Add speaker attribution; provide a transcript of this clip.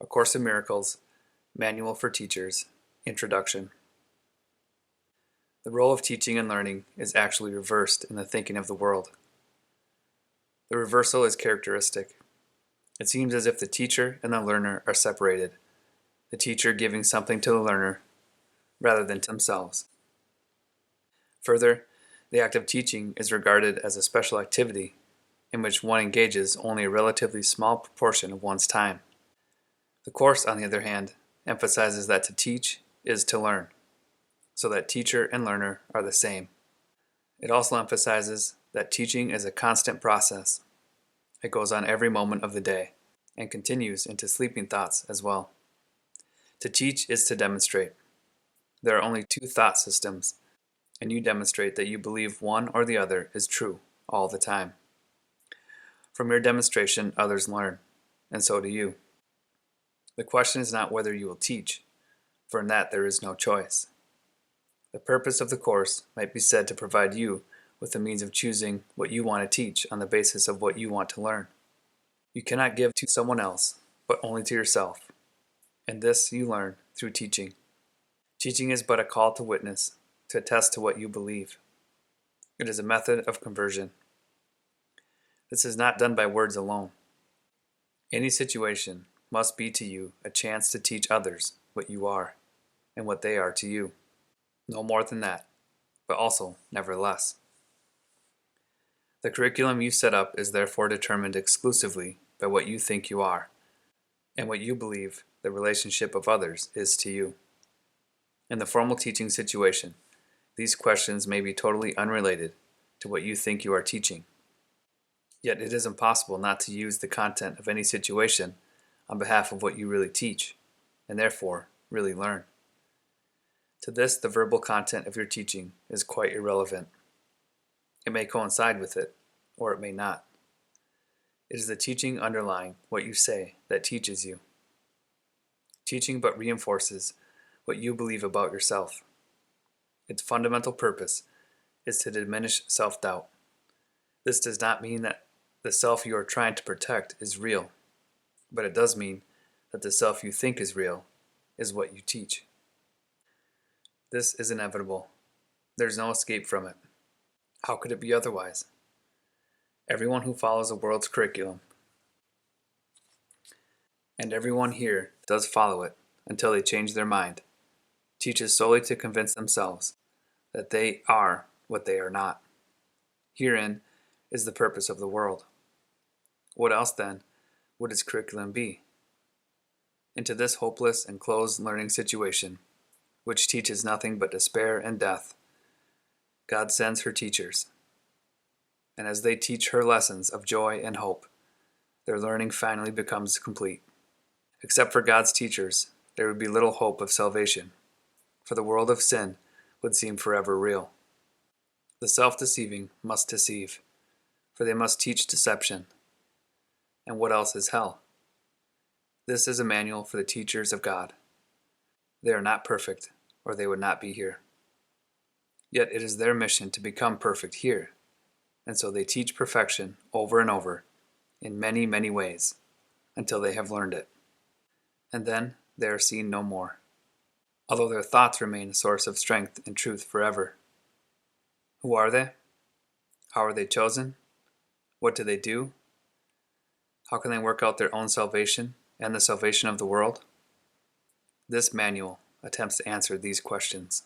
Speaker 1: A Course in Miracles, Manual for Teachers, Introduction. The role of teaching and learning is actually reversed in the thinking of the world. The reversal is characteristic. It seems as if the teacher and the learner are separated, the teacher giving something to the learner rather than to themselves. Further, the act of teaching is regarded as a special activity in which one engages only a relatively small proportion of one's time. The Course, on the other hand, emphasizes that to teach is to learn, so that teacher and learner are the same. It also emphasizes that teaching is a constant process. It goes on every moment of the day and continues into sleeping thoughts as well. To teach is to demonstrate. There are only two thought systems, and you demonstrate that you believe one or the other is true all the time. From your demonstration, others learn, and so do you. The question is not whether you will teach, for in that there is no choice. The purpose of the Course might be said to provide you with the means of choosing what you want to teach on the basis of what you want to learn. You cannot give to someone else, but only to yourself, and this you learn through teaching. Teaching is but a call to witness, to attest to what you believe. It is a method of conversion. This is not done by words alone. Any situation must be to you a chance to teach others what you are and what they are to you. No more than that, but also never less. The curriculum you set up is therefore determined exclusively by what you think you are and what you believe the relationship of others is to you. In the formal teaching situation, these questions may be totally unrelated to what you think you are teaching. Yet it is impossible not to use the content of any situation on behalf of what you really teach, and therefore really learn. To this, the verbal content of your teaching is quite irrelevant. It may coincide with it, or it may not. It is the teaching underlying what you say that teaches you. Teaching but reinforces what you believe about yourself. Its fundamental purpose is to diminish self-doubt. This does not mean that the self you are trying to protect is real, but it does mean that the self you think is real is what you teach. This is inevitable. There's no escape from it. How could it be otherwise? Everyone who follows the world's curriculum, and everyone here does follow it until they change their mind, teaches solely to convince themselves that they are what they are not. Herein is the purpose of the world. What else, then, would its curriculum be? Into this hopeless and closed learning situation, which teaches nothing but despair and death, God sends her teachers. And as they teach her lessons of joy and hope, their learning finally becomes complete. Except for God's teachers, there would be little hope of salvation, for the world of sin would seem forever real. The self-deceiving must deceive, for they must teach deception. And what else is hell? This is a manual for the teachers of God. They are not perfect, or they would not be here. Yet it is their mission to become perfect here, and so they teach perfection over and over, in many, many ways, until they have learned it. And then they are seen no more, although their thoughts remain a source of strength and truth forever. Who are they? How are they chosen? What do they do? How can they work out their own salvation and the salvation of the world? This manual attempts to answer these questions.